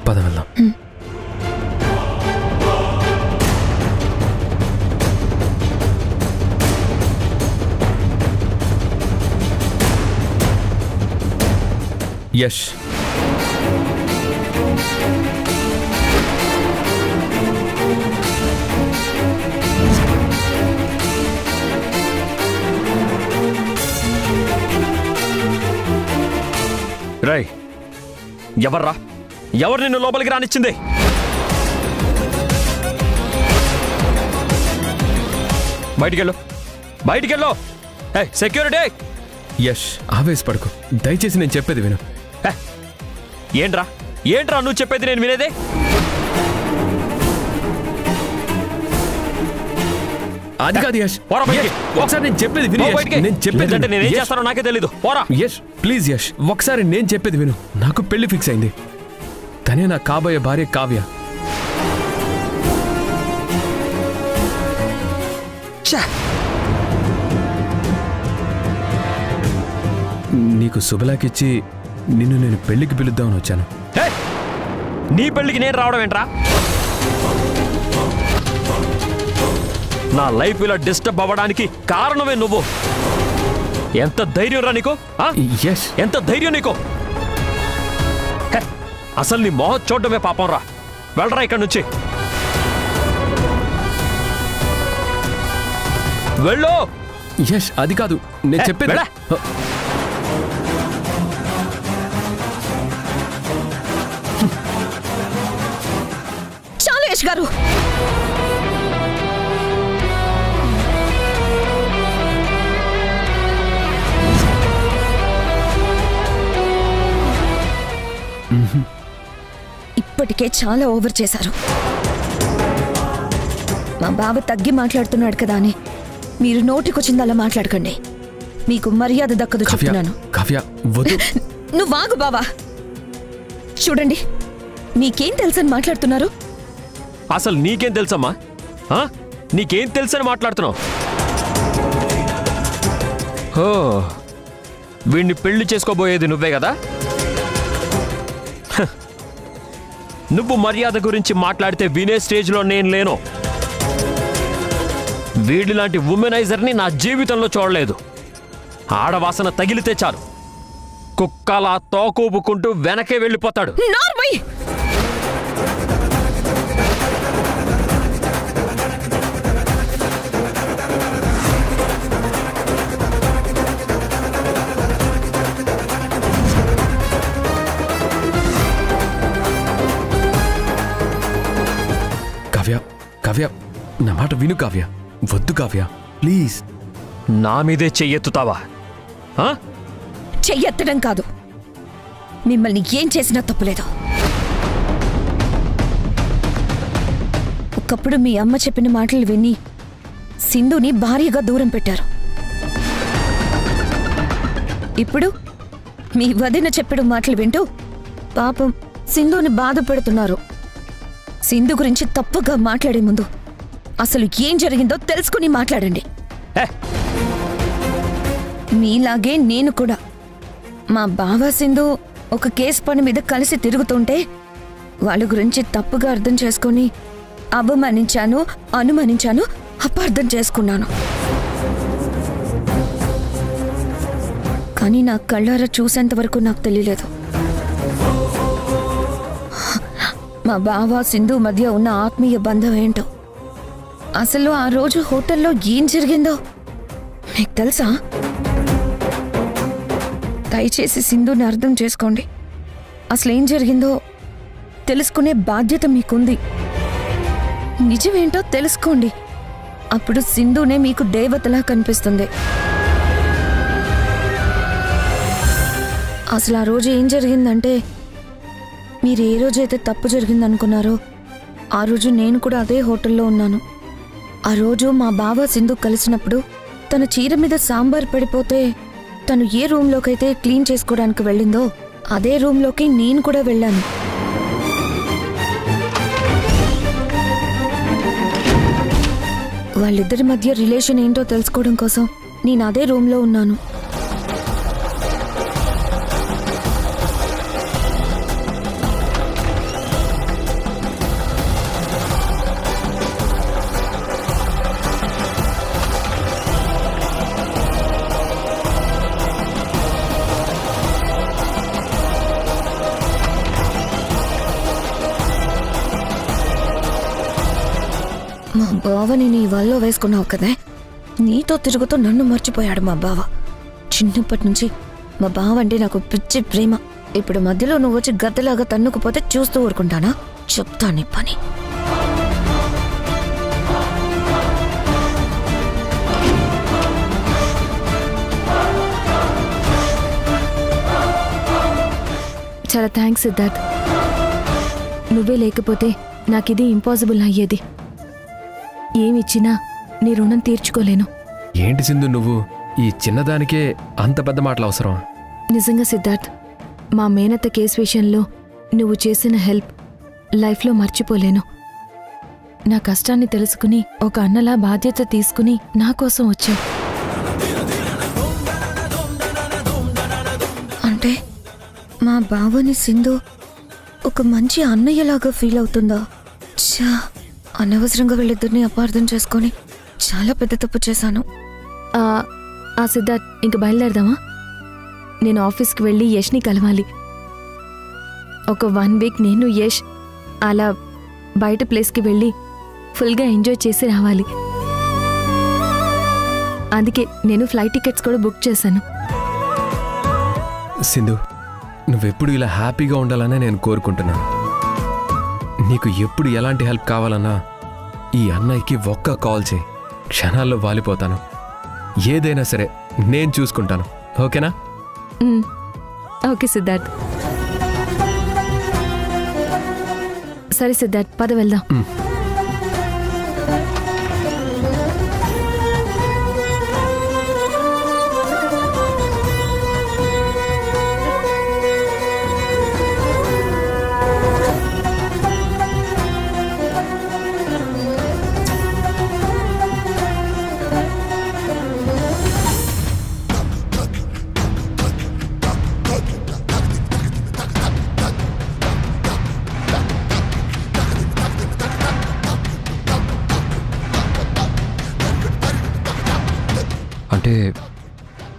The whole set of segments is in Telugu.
పద వెళ్దాం. యష్, రై ఎవర్రా? ఎవరు నిన్ను లోపలికి రానిచ్చింది? బయటికెళ్ళు, బయటికెళ్ళు. సెక్యూరిటీ! యష్ ఆవేశపడకు, దయచేసి నేను చెప్పేది విను. ఏంట్రా ఏంట్రా నువ్వు చెప్పేది నేను వినేదే? అది కాదు యష్, ఒకసారి నేను చెప్పేది విను. నేను చెప్పేది అంటే నేనేం చేస్తానో నాకే తెలీదు. పోరా. యష్ ప్లీజ్ యష్, ఒకసారి నేను చెప్పేది విను. నాకు పెళ్లి ఫిక్స్ అయింది. తనే నా కాబోయే భార్య కావ్య. నీకు శుభలాకిచ్చి నిన్ను నేను పెళ్లికి పిలుద్దామని వచ్చాను. నీ పెళ్లికి నేను రావడం ఏంట్రా? నా లైఫ్ ఇలా డిస్టర్బ్ అవ్వడానికి కారణమే నువ్వు. ఎంత ధైర్యం రా నీకు? ఎంత ధైర్యం నీకు? అసలు నీ మొహం చూడడమే పాపం రా. వెళ్ళరా ఇక్కడి నుంచి, వెళ్ళు. యష్ అది కాదు నేను చెప్పేది. చాలు యష్ గారు. ఇప్పటికే చాలా ఓవర్ చేశారు. మా బావ తగ్గి మాట్లాడుతున్నాడు కదా అని మీరు నోటికొచ్చింది అలా మాట్లాడకండి. మీకు మర్యాద దక్కదు చెప్తున్నాను. నువ్వు వాగు బావా. చూడండి, మీకేం తెలుసని మాట్లాడుతున్నారు? అసలు నీకేం తెలుసమ్మా? నీకేం తెలుసని మాట్లాడుతున్నావు? వీడిని పెళ్లి చేసుకోబోయేది నువ్వే కదా? నువ్వు మర్యాద గురించి మాట్లాడితే వినే స్టేజ్లో నేను లేను. వీడిలాంటి ఉమెనైజర్ని నా జీవితంలో చూడలేదు. ఆడవాసన తగిలితే చాలు కుక్కలా తోకూపుకుంటూ వెనకే వెళ్ళిపోతాడు. కావ్య, నా మాట విను కావ్య. వద్దు కావ్య, ప్లీజ్. నా మీదే చెయ్యెత్తుతావా? చెయ్యెత్తడం కాదు, మిమ్మల్ని ఏం చేసినా తప్పులేదు. ఒకప్పుడు మీ అమ్మ చెప్పిన మాటలు విని సింధుని భారీగా దూరం పెట్టారు. ఇప్పుడు మీ వదిన చెప్పిన మాటలు వింటూ పాపం సింధుని బాధ పెడుతున్నారు. సింధు గురించి తప్పుగా మాట్లాడే ముందు అసలు ఏం జరిగిందో తెలుసుకుని మాట్లాడండి. మీలాగే నేను కూడా మా బావ సింధు ఒక కేసు పని మీద కలిసి తిరుగుతుంటే వాళ్ళ గురించి తప్పుగా అర్థం చేసుకుని అవమానించాను, అనుమానించాను, అపార్థం చేసుకున్నాను. కానీ నా కళ్ళారా చూసేంత వరకు నాకు తెలియలేదు మా బావ సింధు మధ్య ఉన్న ఆత్మీయ బంధం ఏంటో. అసలు ఆ రోజు హోటల్లో ఏం జరిగిందో మీకు తెలుసా? దయచేసి సింధుని అర్థం చేసుకోండి. అసలు ఏం జరిగిందో తెలుసుకునే బాధ్యత మీకుంది. నిజమేంటో తెలుసుకోండి. అప్పుడు సింధునే మీకు దేవతలా కనిపిస్తుంది. అసలు ఆ రోజు ఏం జరిగిందంటే, మీరు ఏ రోజైతే తప్పు జరిగిందనుకున్నారో ఆ రోజు నేను కూడా అదే హోటల్లో ఉన్నాను. ఆ రోజు మా బావ సింధు కలిసినప్పుడు తన చీర మీద సాంబార్ పడిపోతే తను ఏ రూమ్లోకైతే క్లీన్ చేసుకోవడానికి వెళ్ళిందో అదే రూమ్లోకి నేను కూడా వెళ్ళాను. వాళ్ళిద్దరి మధ్య రిలేషన్ ఏంటో తెలుసుకోవడం కోసం నేను అదే రూమ్లో ఉన్నాను. మా బావని నీ వల్ల వేసుకున్నావు కదే, నీతో తిరుగుతూ నన్ను మర్చిపోయాడు మా బావ. చిన్నప్పటి నుంచి మా బావ అంటే నాకు పిచ్చి ప్రేమ. ఇప్పుడు మధ్యలో నువ్వు వచ్చి గద్దలాగా తన్నుకుపోతే చూస్తూ ఊరుకుంటానా? చెప్తా నీ పని. చాలా థ్యాంక్స్ సిద్ధార్థ్. నువ్వే లేకపోతే నాకిది ఇంపాసిబుల్ అయ్యేది. ఏమిచ్చినా నీ రుణం తీర్చుకోలేను. ఏంటి సింధు, నువ్వు ఈ చిన్నదానికే అంత పెద్ద మాటలు అవసరం? నిజంగా సిద్ధార్థ్, మా మేనత్త కేసు విషయంలో నువ్వు చేసిన హెల్ప్ లైఫ్లో మర్చిపోలేను. నా కష్టాన్ని తెలుసుకుని ఒక అన్నలా బాధ్యత తీసుకుని నా కోసం వచ్చావు. అంటే మా బావని సింధు ఒక మంచి అన్నయ్యలాగా ఫీల్ అవుతుందా? చా, అనవసరంగా వీళ్ళిద్దరిని అపార్థం చేసుకొని చాలా పెద్ద తప్పు చేశాను. ఆ సిద్ధార్థ్, ఇంక బయలుదేరదామా? నేను ఆఫీస్కి వెళ్ళి యష్ని కలవాలి. ఒక 1 వీక్ నేను యష్ అలా బయట ప్లేస్కి వెళ్ళి ఫుల్గా ఎంజాయ్ చేసి రావాలి. అందుకే నేను ఫ్లైట్ టికెట్స్ కూడా బుక్ చేశాను. సింధు, నువ్వెప్పుడు ఇలా హ్యాపీగా ఉండాలనే నేను కోరుకుంటున్నాను. నీకు ఎప్పుడు ఎలాంటి హెల్ప్ కావాలన్నా ఈ అన్నయ్యకి ఒక్క కాల్ చేయి, క్షణాల్లో వాలిపోతాను. ఏదైనా సరే నేను చూసుకుంటాను, ఓకేనా? ఓకే సిద్ధార్థ్. సరే సిద్ధార్థ్, పద వెళ్దాం. అంటే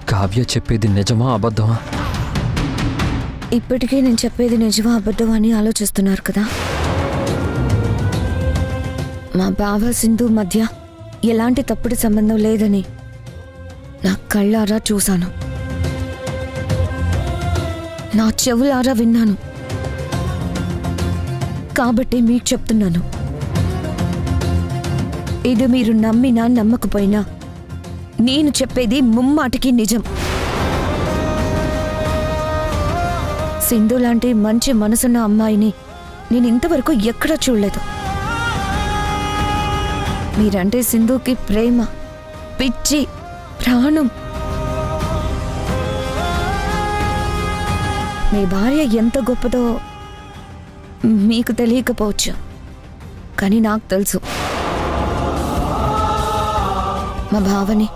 కావ్య చెప్పేది నిజమా అబద్ధమా? ఇప్పటికే నేను చెప్పేది నిజమా అబద్ధమా అని ఆలోచిస్తున్నారు కదా. మా బావ సింధు మధ్య ఎలాంటి తప్పుడు సంబంధం లేదని నా కళ్ళారా చూశాను, నా చెవులారా విన్నాను. కాబట్టి మీకు చెప్తున్నాను, ఇది మీరు నమ్మినా నమ్మకపోయినా నేను చెప్పేది ముమ్మాటికి నిజం. సింధు లాంటి మంచి మనసున్న అమ్మాయిని నేను ఇంతవరకు ఎక్కడా చూడలేదు. మీరంటే సింధుకి ప్రేమ, పిచ్చి, ప్రాణం. మీ భార్య ఎంత గొప్పదో మీకు తెలియకపోవచ్చు, కానీ నాకు తెలుసు. మా భావని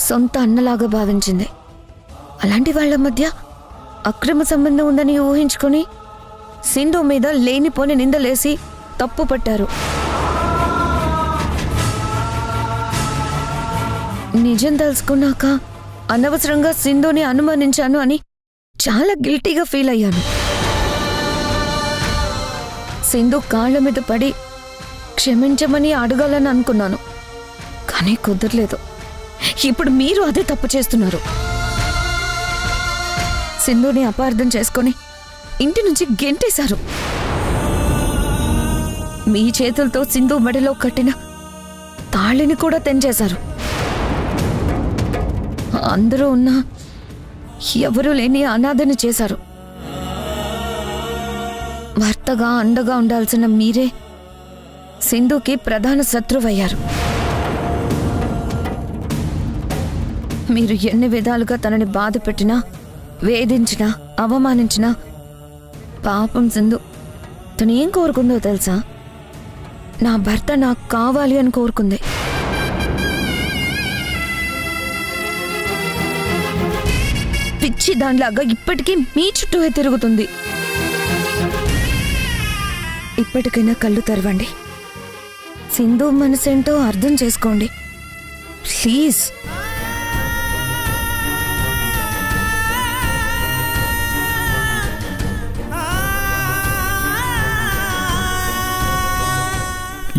సొంత అన్నలాగా భావించింది. అలాంటి వాళ్ళ మధ్య అక్రమ సంబంధం ఉందని ఊహించుకొని సింధు మీద లేనిపోని నిందలేసి తప్పు పట్టారు. నిజం తెలుసుకున్నాక అనవసరంగా సింధుని అనుమానించాను అని చాలా గిల్టీగా ఫీల్ అయ్యాను. సింధు కాళ్ళ మీద పడి క్షమించమని అడగాలని అనుకున్నాను, కానీ కుదరలేదు. ఇప్పుడు మీరు అదే తప్పు చేస్తున్నారు. సింధుని అపార్థం చేసుకొని ఇంటి నుంచి గెంటేశారు. మీ చేతులతో సింధు మెడలో కట్టిన తాళిని కూడా తెంచేశారు. అందరూ ఉన్నా ఎవరూ లేని అనాథని చేశారు. భర్తగా అండగా ఉండాల్సిన మీరే సింధుకి ప్రధాన శత్రువయ్యారు. మీరు ఎన్ని విధాలుగా తనని బాధ పెట్టినా, వేధించినా, అవమానించినా పాపం సింధు తను ఏం కోరుకుందో తెలుసా? నా భర్త నాకు కావాలి అని కోరుకుంది. పిచ్చి దానిలాగా ఇప్పటికీ మీ చుట్టూ తిరుగుతుంది. ఇప్పటికైనా కళ్ళు తెరవండి. సింధు మనసేంటో అర్థం చేసుకోండి ప్లీజ్.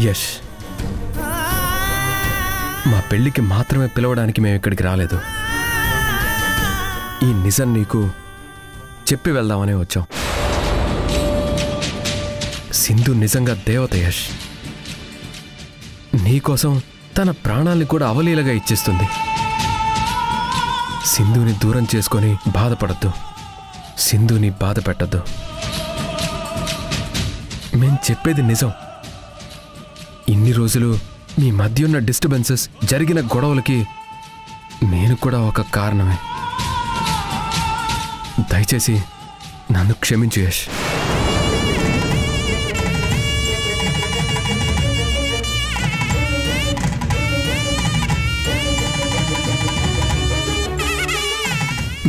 యష్, మా పెళ్ళికి మాత్రమే పిలవడానికి మేము ఇక్కడికి రాలేదు. ఈ నిజం నీకు చెప్పి వెళ్దామనే వచ్చాం. సింధు నిజంగా దేవత యష్. నీకోసం తన ప్రాణాల్ని కూడా అవలీలగా ఇచ్చేస్తుంది. సింధుని దూరం చేసుకొని బాధపడద్దు. సింధుని బాధ పెట్టద్దు. మేం చెప్పేది నిజం. ఇన్ని రోజులు మీ మధ్య ఉన్న డిస్టర్బెన్సెస్, జరిగిన గొడవలకి నేను కూడా ఒక కారణమే. దయచేసి నన్ను క్షమించు యష్.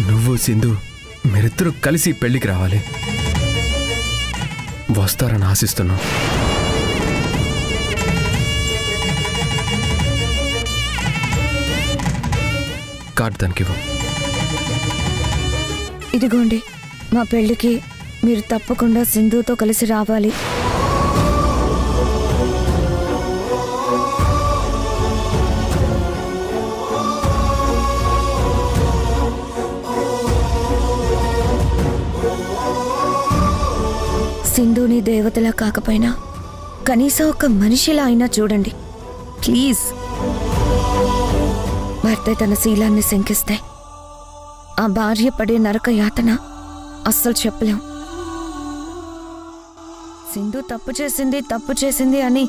నువ్వు సింధు మీరిద్దరూ కలిసి పెళ్లికి రావాలి. వస్తారని ఆశిస్తున్నావు. కార్డు దానికివ్వు. ఇదిగోండి, మా పెళ్ళికి మీరు తప్పకుండా సింధుతో కలిసి రావాలి. సింధుని దేవతలా కాకపోయినా కనీసం ఒక మనిషిలా అయినా చూడండి ప్లీజ్. భర్త తన శీలాన్ని శంకిస్తే ఆ భార్య పడే నరక యాతన అస్సలు చెప్పలేం. సింధు తప్పు చేసింది అని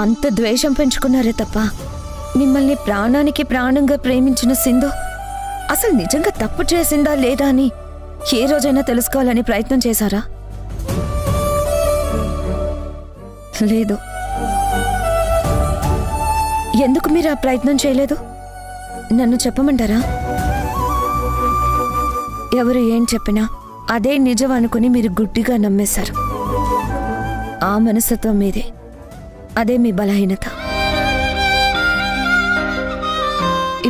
అంత ద్వేషం పెంచుకున్నారే తప్ప మిమ్మల్ని ప్రాణానికి ప్రాణంగా ప్రేమించిన సింధు అసలు నిజంగా తప్పు చేసిందా లేదా అని ఏ రోజైనా తెలుసుకోవాలని ప్రయత్నం చేశారా? లేదు. ఎందుకు మీరు ఆ ప్రయత్నం చేయలేదు? నన్ను చెప్పమంటారా? ఎవరు ఏం చెప్పినా అదే నిజం అనుకుని మీరు గుడ్డిగా నమ్మేశారు. ఆ మనస్తత్వం మీదే. అదే మీ బలహీనత.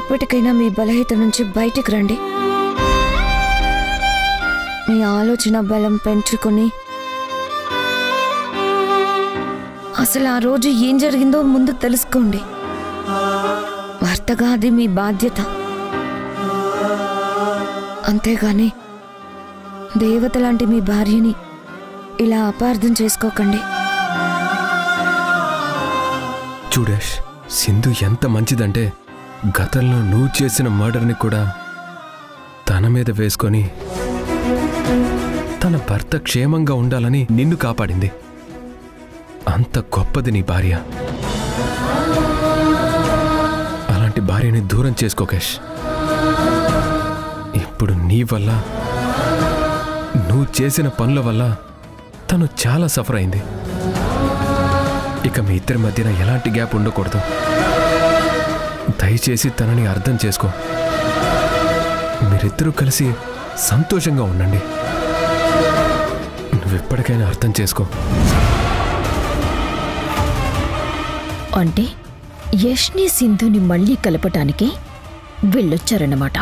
ఇప్పటికైనా మీ బలహీనత నుంచి బయటికి రండి. మీ ఆలోచన బలం పెంచుకొని అసలు ఆ రోజు ఏం జరిగిందో ముందు తెలుసుకోండి. భర్తగా అది మీ బాధ్యత. అంతేగాని దేవత లాంటి మీ భార్యని ఇలా అపార్థం చేసుకోకండి. చూడేష్, సింధు ఎంత మంచిదంటే గతంలో నువ్వు చేసిన మర్డర్ని కూడా తన మీద వేసుకొని తన భర్త క్షేమంగా ఉండాలని నిన్ను కాపాడింది. అంత గొప్పది నీ భార్య. అలాంటి భార్యని దూరం చేసుకోకేష్. ఇప్పుడు నీ వల్ల, నువ్వు చేసిన పనుల వల్ల తను చాలా సఫర్ అయింది. ఇక మీ ఇద్దరి మధ్యన ఎలాంటి గ్యాప్ ఉండకూడదు. దయచేసి తనని అర్థం చేసుకో. మీరిద్దరూ కలిసి సంతోషంగా ఉండండి. నువ్వెప్పటికైనా అర్థం చేసుకో. అంటే యష్ని సింధుని మళ్ళీ కలపటానికి వెళ్ళొచ్చారన్నమాట.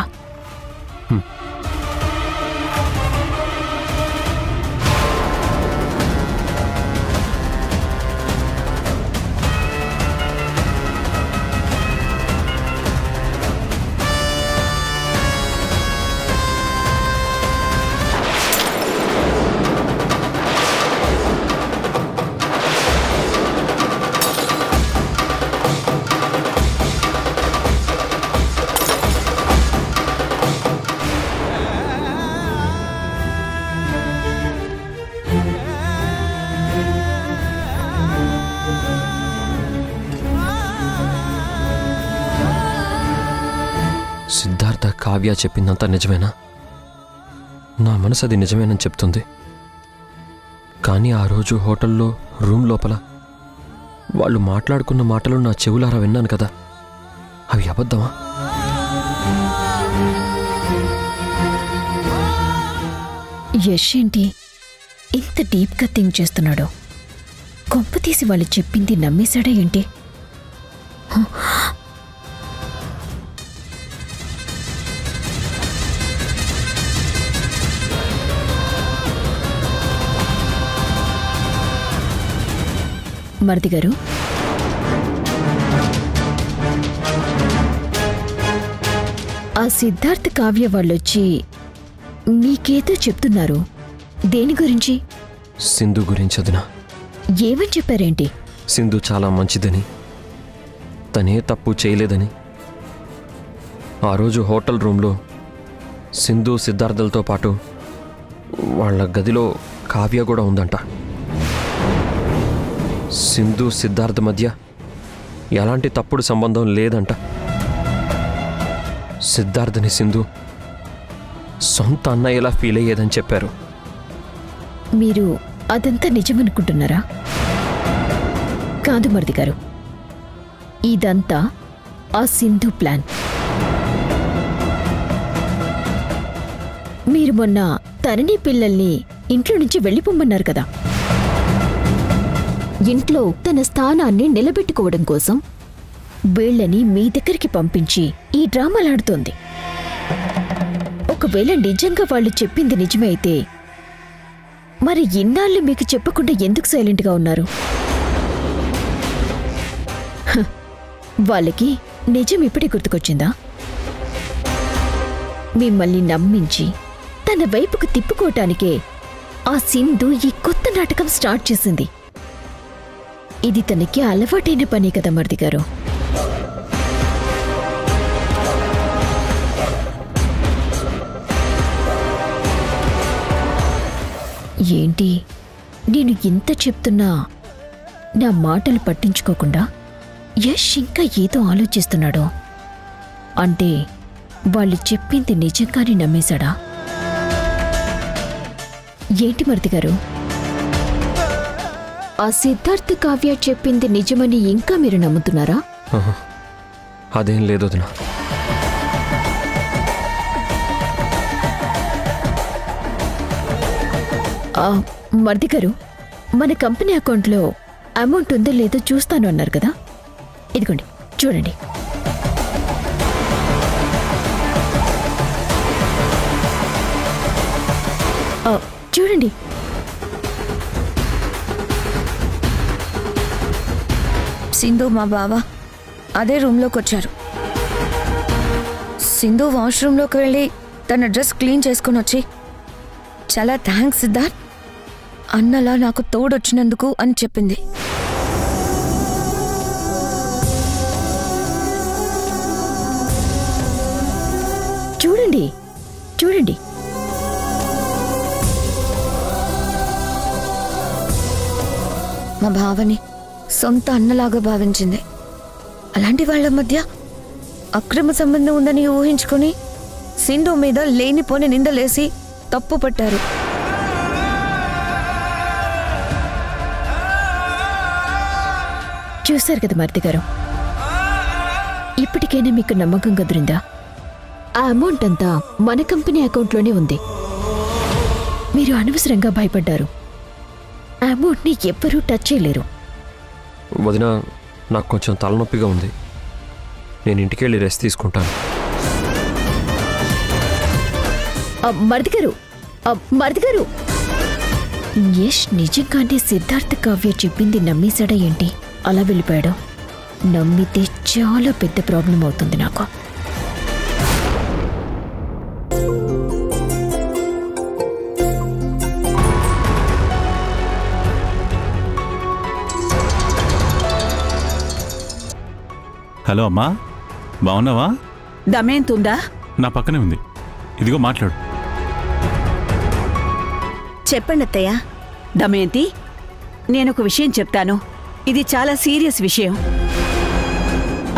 సిద్ధార్థ, కావ్య చెప్పిందంతా నిజమేనా? నా మనసు అది నిజమేనని చెప్తుంది. కానీ ఆ రోజు హోటల్లో రూమ్ లోపల వాళ్ళు మాట్లాడుకున్న మాటలు నా చెవులారా విన్నాను కదా, అవి అబద్ధమా? యష్ ఏంటి ఇంత డీప్గా థింక్ చేస్తున్నాడు? కొంప తీసి వాళ్ళు చెప్పింది నమ్మేశాడా ఏంటి? మరిది గారు, ఆ సిద్ధార్థ్ కావ్య వాళ్ళొచ్చి మీకేదో చెప్తున్నారు. దేని గురించి? సింధు గురించి వదినా. ఏమని చెప్పారేంటి? సింధు చాలా మంచిదని, తనే తప్పు చేయలేదని. ఆ రోజు హోటల్ రూమ్లో సింధు సిద్ధార్థలతో పాటు వాళ్ళ గదిలో కావ్య కూడా ఉందంట. సింధు సిద్ధార్థ మధ్య ఎలాంటి తప్పుడు సంబంధం లేదంట. సిద్ధార్థని సింధు సొంత అన్నయ్యలా ఫీల్ అయ్యేదని చెప్పారు. మీరు అదంతా నిజమనుకుంటున్నారా? కాదు మరిది గారు, ఇదంతా ఆ సింధు ప్లాన్. మీరు మొన్న తనని పిల్లల్ని ఇంట్లో నుంచి వెళ్ళిపోమన్నారు కదా. ఇంట్లో తన స్థానాన్ని నిలబెట్టుకోవడం కోసం వీళ్ళని మీ దగ్గరికి పంపించి ఈ డ్రామాలాడుతోంది. ఒకవేళ నిజంగా వాళ్ళు చెప్పింది నిజమే అయితే మరి ఇన్నాళ్ళు మీకు చెప్పకుండా ఎందుకు సైలెంట్గా ఉన్నారు? వాళ్ళకి నిజం ఇప్పుడే గుర్తుకొచ్చిందా? మిమ్మల్ని నమ్మించి తన వైపుకు తిప్పుకోవటానికే ఆ సింధు ఈ కొత్త నాటకం స్టార్ట్ చేసింది. ఇది తనకి అలవాటైన పని కదా మరిది గారు. ఏంటి నేను ఇంత చెప్తున్నా నా మాటలు పట్టించుకోకుండా యష్ ఇంకా ఏదో ఆలోచిస్తున్నాడో? అంటే వాళ్ళు చెప్పింది నిజంగానే నమ్మేశాడా? ఏంటి మరిది గారు, ఆ సిద్ధార్థ్ కావ్య చెప్పింది నిజమని ఇంకా మీరు నమ్ముతున్నారా? అదేం లేదు వదినా. మరిది గారు, మన కంపెనీ అకౌంట్లో అమౌంట్ ఉందో లేదో చూస్తాను అన్నారు కదా. ఇదిగోండి చూడండి. చూడండి. సింధు మా బావ అదే రూమ్లోకి వచ్చారు. సింధు వాష్రూమ్లోకి వెళ్ళి తన డ్రెస్ క్లీన్ చేసుకుని వచ్చి, చాలా థ్యాంక్స్ సిద్ధార్థ్, అన్నలా నాకు తోడొచ్చినందుకు అని చెప్పింది. చూడండి చూడండి. మా బావని సొంత అన్నలాగా భావించింది. అలాంటి వాళ్ళ మధ్య అక్రమ సంబంధం ఉందని ఊహించుకొని సింధు మీద లేనిపోని నిందలేసి తప్పు పట్టారు. చూశారు కదా మరిది గారు, ఇప్పటికైనా మీకు నమ్మకం కుదిరిందా? ఆ అమౌంట్ అంతా మన కంపెనీ అకౌంట్లోనే ఉంది. మీరు అనవసరంగా భయపడ్డారు. ఆ అమౌంట్ని ఎవ్వరూ టచ్ చేయలేరు. వదిన, నాకు కొంచెం తలనొప్పిగా ఉంది. నేను ఇంటికి వెళ్ళి రెస్ట్ తీసుకుంటాను. మరిది గారు, మరిది గారు, యష్ నిజంగానే సిద్ధార్థ కావ్య చెప్పింది నమ్మేశాడా ఏంటి? అలా వెళ్ళిపోయాడు. నమ్మితే చాలా పెద్ద ప్రాబ్లం అవుతుంది నాకు. హలో అమ్మా, బాగున్నావా? దమయంతుందా? నా పక్కనే ఉంది, ఇదిగో మాట్లాడు. చెప్పండి అత్తయ్య. దమయంతి, నేనొక విషయం చెప్తాను. ఇది చాలా సీరియస్ విషయం.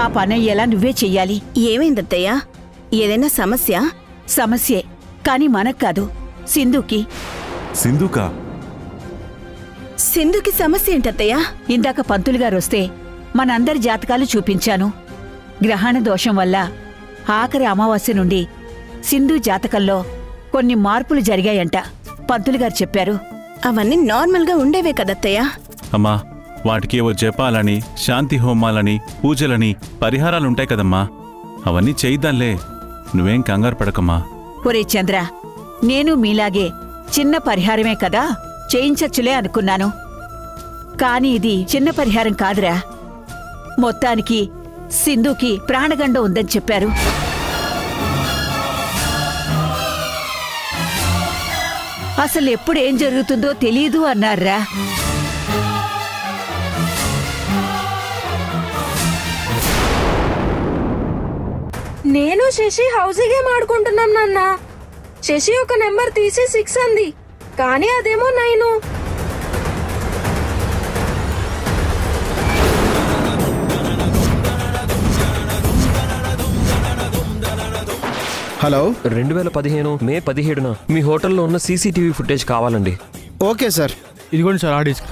ఆ పనయ్యేలా నువ్వే చెయ్యాలి. ఏమైందత్తయ్య? ఏదైనా సమస్య? సమస్యే, కానీ మనకు కాదు, సింధుకి. సింధుకా? సింధుకి సమస్య ఏంటత్తయ్య? ఇందాక పంతులు గారు వస్తే మనందరి జాతకాలు చూపించాను. గ్రహణ దోషం వల్ల ఆఖరి అమావాస్య నుండి సింధు జాతకంలో కొన్ని మార్పులు జరిగాయంట. పంతులు గారు చెప్పారు. అవన్నీ నార్మల్గా ఉండేవే కదత్తయ్య. అమ్మా, వాటికి ఏవో జపాలని, శాంతి హోమాలని, పూజలని, పరిహారాలుంటాయి కదమ్మా. అవన్నీ చేయిద్దాంలే, నువ్వేం కంగారు పడకమ్మా. ఒరే చంద్ర, నేను మీలాగే చిన్న పరిహారమే కదా చేయించచ్చులే అనుకున్నాను. కాని ఇది చిన్న పరిహారం కాదురా. మొత్తానికి సింధుకి ప్రాణగండం ఉందని చెప్పారు. అసలు ఎప్పుడు ఏం జరుగుతుందో తెలియదు అన్నారా. నేను శశి హౌసీ గేమ్ ఆడుకుంటున్నాం నాన్న. శశి ఒక నెంబర్ తీసి 6 అంది, కానీ అదేమో 9. హలో, 2015 మే 17న మీ హోటల్లో ఉన్న సీసీటీవీ ఫుటేజ్ కావాలండి. Okay sir. ఇదిగోండి సార్ ఆ డిస్క్.